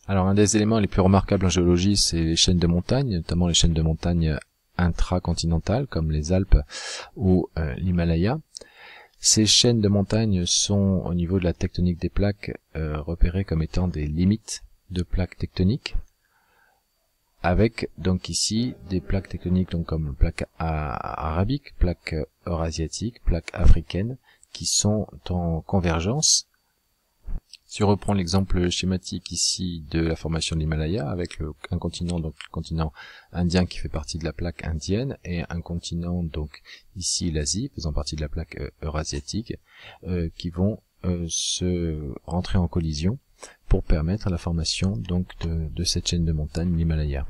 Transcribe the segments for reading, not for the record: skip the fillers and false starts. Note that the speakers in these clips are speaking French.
Alors, un des éléments les plus remarquables en géologie, c'est les chaînes de montagnes, notamment les chaînes de montagnes intracontinentales, comme les Alpes ou l'Himalaya. Ces chaînes de montagnes sont, au niveau de la tectonique des plaques, repérées comme étant des limites de plaques tectoniques, avec donc ici des plaques tectoniques donc comme plaques arabiques, plaques eurasiatiques, plaques africaines, qui sont en convergence. Si on reprend l'exemple schématique ici de la formation de l'Himalaya, avec un continent, donc le continent indien qui fait partie de la plaque indienne, et un continent, donc ici l'Asie, faisant partie de la plaque eurasiatique, qui vont se rentrer en collision pour permettre la formation donc de cette chaîne de montagnes, l'Himalaya.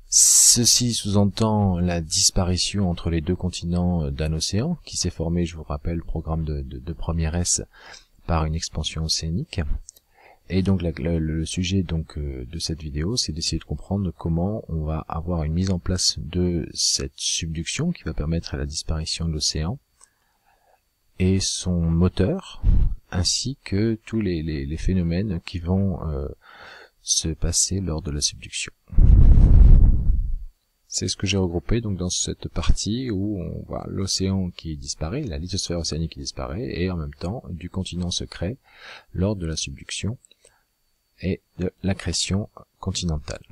Ceci sous-entend la disparition entre les deux continents d'un océan, qui s'est formé, je vous rappelle, le programme de première S, par une expansion océanique. Et donc le sujet donc de cette vidéo, c'est d'essayer de comprendre comment on va avoir une mise en place de cette subduction qui va permettre la disparition de l'océan et son moteur, ainsi que tous les phénomènes qui vont se passer lors de la subduction. C'est ce que j'ai regroupé donc dans cette partie où on voit l'océan qui disparaît, la lithosphère océanique qui disparaît, et en même temps du continent se crée lors de la subduction et de l'accrétion continentale.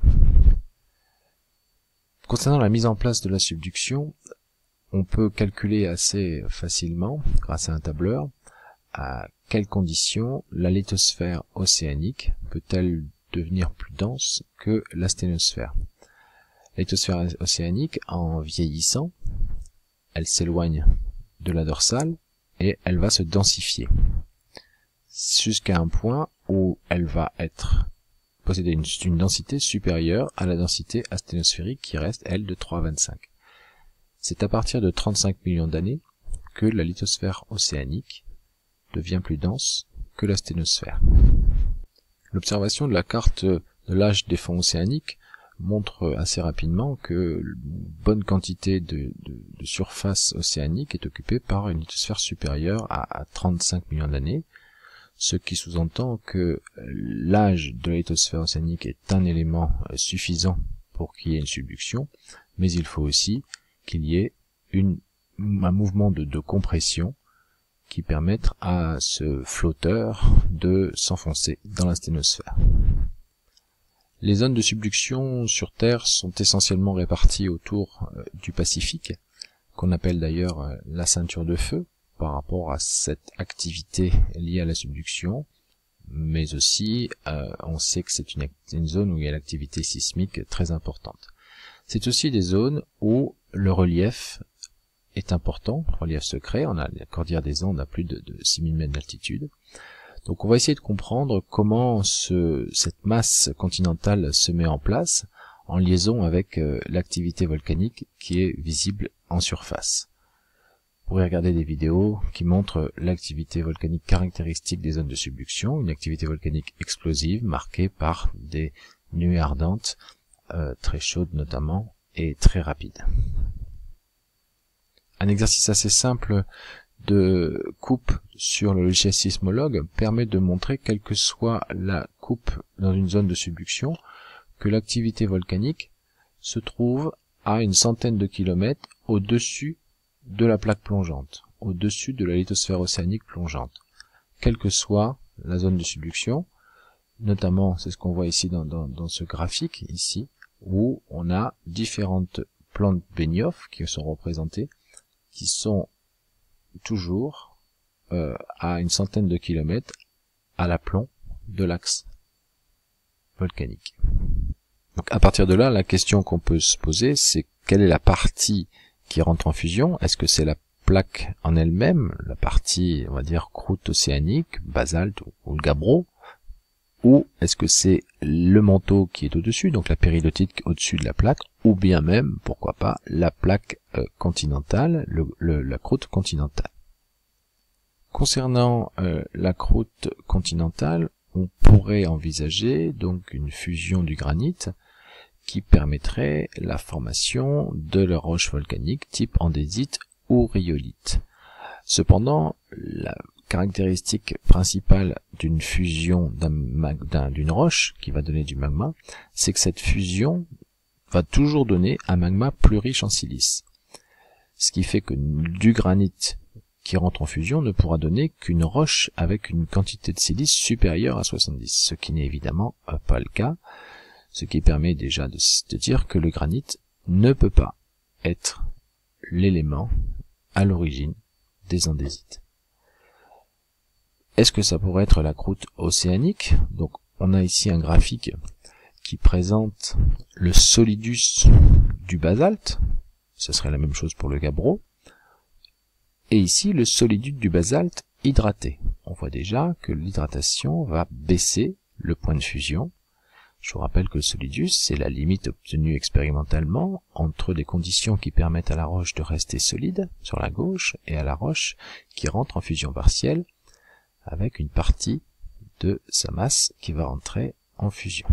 Concernant la mise en place de la subduction, on peut calculer assez facilement, grâce à un tableur, à quelles conditions la lithosphère océanique peut-elle devenir plus dense que la sténosphère. La lithosphère océanique, en vieillissant, elle s'éloigne de la dorsale et elle va se densifier jusqu'à un point où elle va posséder une densité supérieure à la densité asténosphérique qui reste, elle, de 3,25. C'est à partir de 35 millions d'années que la lithosphère océanique devient plus dense que la sténosphère. L'observation de la carte de l'âge des fonds océaniques montre assez rapidement que une bonne quantité de surface océanique est occupée par une lithosphère supérieure à 35 millions d'années, ce qui sous-entend que l'âge de la lithosphère océanique est un élément suffisant pour qu'il y ait une subduction, mais il faut aussi qu'il y ait un mouvement de compression qui permette à ce flotteur de s'enfoncer dans la sténosphère. Les zones de subduction sur Terre sont essentiellement réparties autour du Pacifique, qu'on appelle d'ailleurs la ceinture de feu, par rapport à cette activité liée à la subduction, mais aussi on sait que c'est une zone où il y a l'activité sismique très importante. C'est aussi des zones où le relief est important, relief secret, on a la cordillère des Andes à plus de 6000 mètres d'altitude. Donc on va essayer de comprendre comment cette masse continentale se met en place en liaison avec l'activité volcanique qui est visible en surface. Vous pourrez regarder des vidéos qui montrent l'activité volcanique caractéristique des zones de subduction, une activité volcanique explosive marquée par des nuées ardentes, très chaudes notamment, et très rapides. Un exercice assez simple de coupe sur le logiciel sismologue permet de montrer, quelle que soit la coupe dans une zone de subduction, que l'activité volcanique se trouve à une centaine de kilomètres au-dessus de la plaque plongeante, au-dessus de la lithosphère océanique plongeante, quelle que soit la zone de subduction. Notamment, c'est ce qu'on voit ici dans ce graphique, ici, où on a différentes plantes Benioff qui sont représentées, qui sont toujours à une centaine de kilomètres à l'aplomb de l'axe volcanique. Donc à partir de là, la question qu'on peut se poser, c'est quelle est la partie qui rentre en fusion? Est-ce que c'est la plaque en elle-même, la partie, on va dire, croûte océanique, basalte ou le gabbro, ou est-ce que c'est le manteau qui est au-dessus, donc la péridotite au-dessus de la plaque, ou bien même, pourquoi pas, la plaque continentale, la croûte continentale. Concernant la croûte continentale, on pourrait envisager donc une fusion du granit qui permettrait la formation de la roche volcanique type andésite ou rhyolite. Cependant, la caractéristique principale d'une fusion d'une roche qui va donner du magma, c'est que cette fusion va toujours donner un magma plus riche en silice. Ce qui fait que du granit qui rentre en fusion ne pourra donner qu'une roche avec une quantité de silice supérieure à 70, ce qui n'est évidemment pas le cas, ce qui permet déjà de dire que le granit ne peut pas être l'élément à l'origine des andésites. Est-ce que ça pourrait être la croûte océanique? Donc on a ici un graphique qui présente le solidus du basalte, ce serait la même chose pour le gabbro, et ici le solidus du basalte hydraté. On voit déjà que l'hydratation va baisser le point de fusion. Je vous rappelle que le solidus, c'est la limite obtenue expérimentalement entre des conditions qui permettent à la roche de rester solide sur la gauche et à la roche qui rentre en fusion partielle avec une partie de sa masse qui va rentrer en fusion.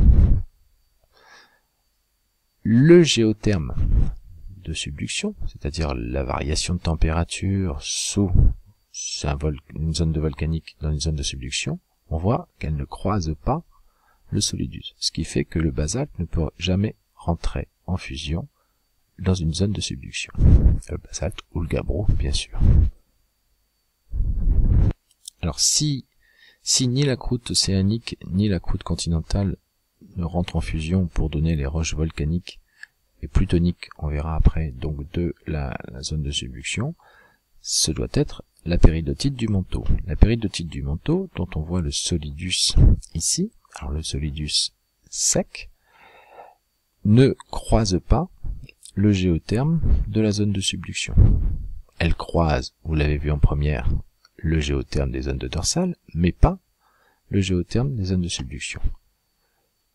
Le géotherme de subduction, c'est-à-dire la variation de température sous une zone de volcanique dans une zone de subduction, on voit qu'elle ne croise pas le solidus, ce qui fait que le basalte ne peut jamais rentrer en fusion dans une zone de subduction. Le basalte ou le gabbro, bien sûr. Alors si ni la croûte océanique ni la croûte continentale ne rentrent en fusion pour donner les roches volcaniques et plutoniques, on verra après, donc de la zone de subduction, ce doit être la péridotite du manteau. La péridotite du manteau, dont on voit le solidus ici, alors le solidus sec, ne croise pas le géotherme de la zone de subduction. Elle croise, vous l'avez vu en première, le géotherme des zones de dorsale, mais pas le géotherme des zones de subduction.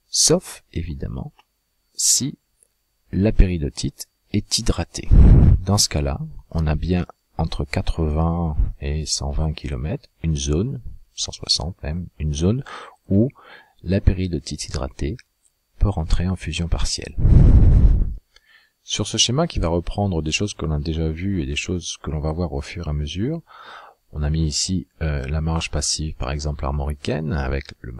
Sauf, évidemment, si la péridotite est hydratée. Dans ce cas-là, on a bien entre 80 et 120 km, une zone, 160 même, une zone où la péridotite hydratée peut rentrer en fusion partielle. Sur ce schéma qui va reprendre des choses que l'on a déjà vues et des choses que l'on va voir au fur et à mesure, on a mis ici la marge passive par exemple armoricaine avec le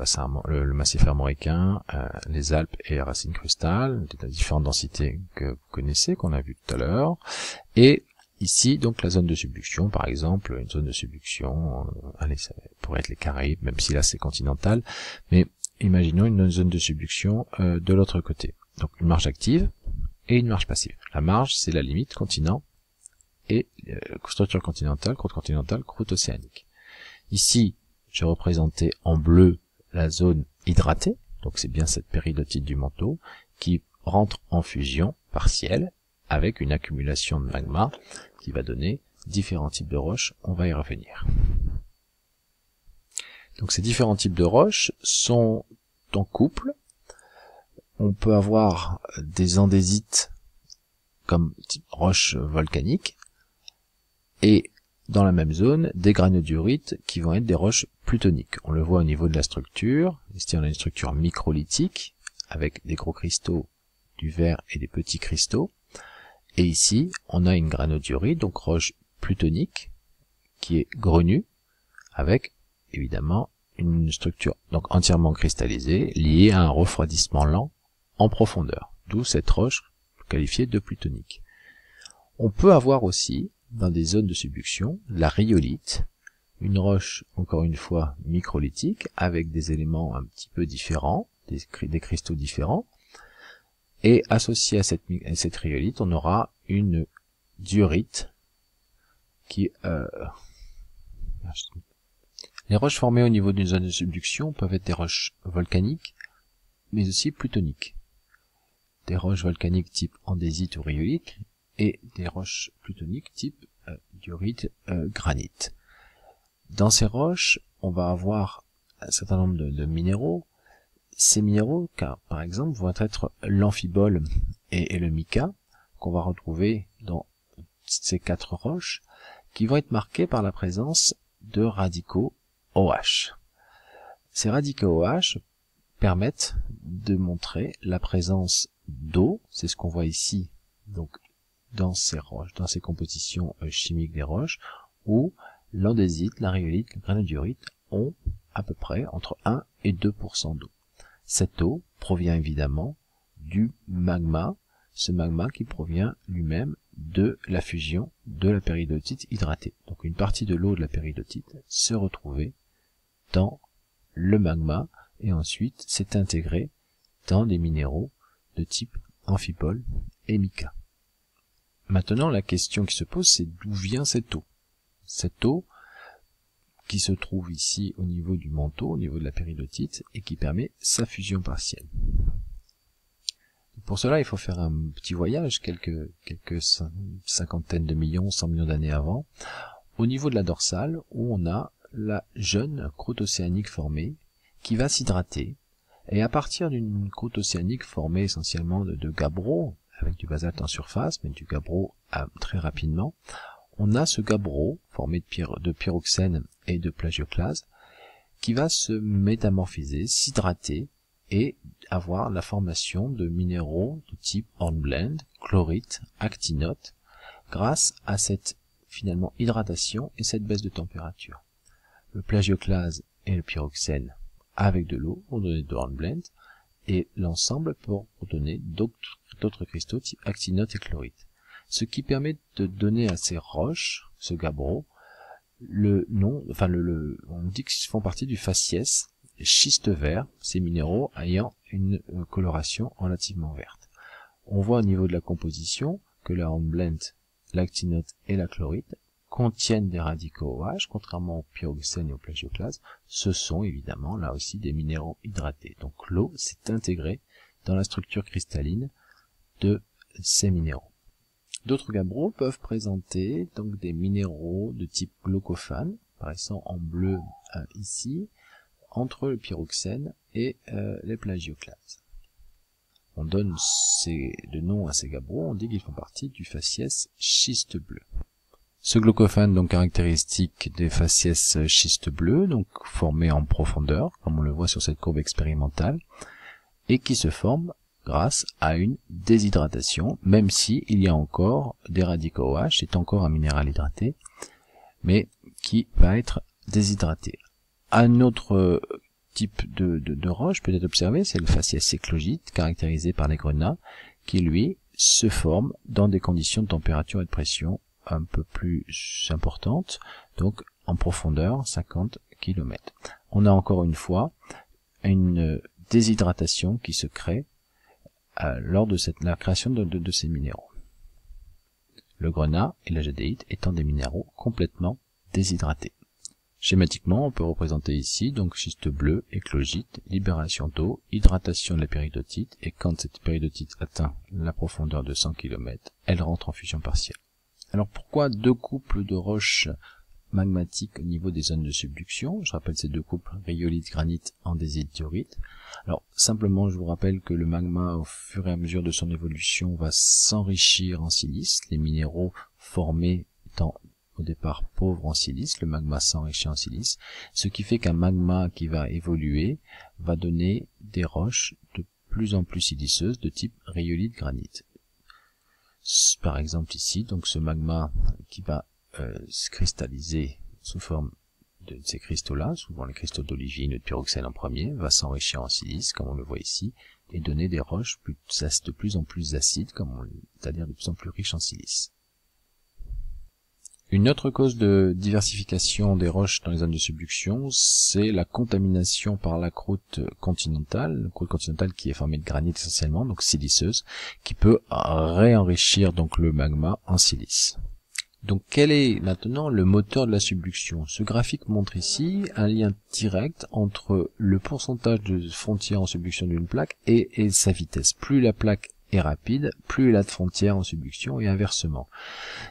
massif armoricain, les Alpes et les racines crustales, des différentes densités que vous connaissez, qu'on a vu tout à l'heure, et ici donc la zone de subduction, par exemple une zone de subduction, allez, ça pourrait être les Caraïbes, même si là c'est continental, mais imaginons une zone de subduction de l'autre côté. Donc une marge active et une marge passive. La marge, c'est la limite continent et structure continentale, croûte océanique. Ici, j'ai représenté en bleu la zone hydratée, donc c'est bien cette péridotite du manteau, qui rentre en fusion partielle avec une accumulation de magma qui va donner différents types de roches, on va y revenir. Donc ces différents types de roches sont en couple. On peut avoir des andésites comme type roche volcanique et dans la même zone des granodiorites qui vont être des roches plutoniques. On le voit au niveau de la structure. Ici on a une structure microlithique avec des gros cristaux, du verre et des petits cristaux. Et ici on a une granodiorite, donc roche plutonique, qui est grenue avec évidemment une structure donc entièrement cristallisée liée à un refroidissement lent en profondeur, d'où cette roche qualifiée de plutonique. On peut avoir aussi, dans des zones de subduction, la rhyolite, une roche, encore une fois, microlithique, avec des éléments un petit peu différents, des cristaux différents, et associé à cette rhyolite, on aura une diorite qui... Les roches formées au niveau d'une zone de subduction peuvent être des roches volcaniques, mais aussi plutoniques. Des roches volcaniques type andésite ou rhyolite, et des roches plutoniques type diorite, granite. Dans ces roches, on va avoir un certain nombre de minéraux. Ces minéraux, par exemple, vont être l'amphibole et le mica, qu'on va retrouver dans ces quatre roches, qui vont être marqués par la présence de radicaux OH. Ces radicaux OH permettent de montrer la présence d'eau, c'est ce qu'on voit ici, donc dans ces roches, dans ces compositions chimiques des roches, ou l'andésite, la rhyolite, le granodiorite ont à peu près entre 1 et 2% d'eau. Cette eau provient évidemment du magma, ce magma qui provient lui-même de la fusion de la péridotite hydratée. Donc une partie de l'eau de la péridotite se retrouvait dans le magma et ensuite s'est intégrée dans des minéraux de type amphipole et mica. Maintenant, la question qui se pose, c'est d'où vient cette eau? Cette eau qui se trouve ici au niveau du manteau, au niveau de la péridotite, et qui permet sa fusion partielle. Pour cela, il faut faire un petit voyage, quelques cinquantaines de millions, 100 millions d'années avant, au niveau de la dorsale, où on a la jeune croûte océanique formée, qui va s'hydrater, et à partir d'une croûte océanique formée essentiellement de gabbro, avec du basalte en surface, mais du gabbro très rapidement, on a ce gabbro formé de pyroxène et de plagioclase qui va se métamorphiser, s'hydrater et avoir la formation de minéraux de type hornblende, chlorite, actinote, grâce à cette finalement hydratation et cette baisse de température. Le plagioclase et le pyroxène avec de l'eau vont donner de hornblende et l'ensemble pour donner d'autres cristaux type actinote et chlorite. Ce qui permet de donner à ces roches, ce gabbro, le nom, on dit qu'ils font partie du faciès, schiste vert, ces minéraux ayant une coloration relativement verte. On voit au niveau de la composition que la hornblende, l'actinote et la chlorite contiennent des radicaux OH, contrairement au pyroxène et au plagioclase. Ce sont évidemment là aussi des minéraux hydratés. Donc l'eau s'est intégrée dans la structure cristalline de ces minéraux. D'autres gabbros peuvent présenter donc des minéraux de type glaucophane, apparaissant en bleu ici, entre le pyroxène et les plagioclases. On donne de nom à ces gabbros, on dit qu'ils font partie du faciès schiste bleu. Ce glaucophane, donc caractéristique des faciès schiste bleu, donc formé en profondeur, comme on le voit sur cette courbe expérimentale, et qui se forme grâce à une déshydratation, même si il y a encore des radicaux OH, c'est encore un minéral hydraté, mais qui va être déshydraté. Un autre type de roche peut être observé, c'est le faciès éclogite, caractérisé par les grenats, qui lui se forme dans des conditions de température et de pression un peu plus importantes, donc en profondeur 50 km. On a encore une fois une déshydratation qui se crée lors de la création de ces minéraux. Le grenat et la jadéite étant des minéraux complètement déshydratés. Schématiquement, on peut représenter ici donc schiste bleu, éclogite, libération d'eau, hydratation de la péridotite, et quand cette péridotite atteint la profondeur de 100 km, elle rentre en fusion partielle. Alors pourquoi deux couples de roches magmatiques au niveau des zones de subduction? Je rappelle ces deux couples, rhyolite, granite, andésite, diorite. Alors simplement je vous rappelle que le magma au fur et à mesure de son évolution va s'enrichir en silice, les minéraux formés étant au départ pauvres en silice, le magma s'enrichit en silice, ce qui fait qu'un magma qui va évoluer va donner des roches de plus en plus siliceuses de type rhyolite, granite. Par exemple ici, donc ce magma qui va se cristalliser sous forme de ces cristaux-là, souvent les cristaux d'olivine ou de pyroxène en premier, va s'enrichir en silice, comme on le voit ici, et donner des roches de plus en plus acides, c'est-à-dire de plus en plus riches en silice. Une autre cause de diversification des roches dans les zones de subduction, c'est la contamination par la croûte continentale qui est formée de granit essentiellement, donc siliceuse, qui peut réenrichir donc le magma en silice. Donc quel est maintenant le moteur de la subduction? Ce graphique montre ici un lien direct entre le pourcentage de frontières en subduction d'une plaque et sa vitesse. Plus la plaque est rapide, plus elle a de frontières en subduction et inversement.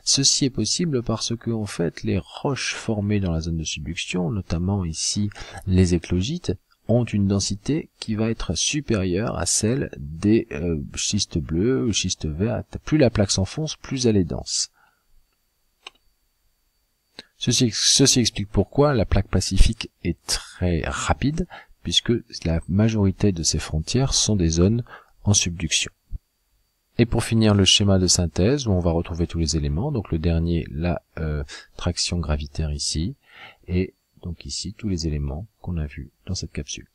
Ceci est possible parce que en fait les roches formées dans la zone de subduction, notamment ici les éclogites, ont une densité qui va être supérieure à celle des schistes bleus ou schistes verts. Plus la plaque s'enfonce, plus elle est dense. Ceci explique pourquoi la plaque pacifique est très rapide, puisque la majorité de ses frontières sont des zones en subduction. Et pour finir, le schéma de synthèse où on va retrouver tous les éléments. Donc le dernier, la traction gravitaire ici, et donc ici tous les éléments qu'on a vus dans cette capsule.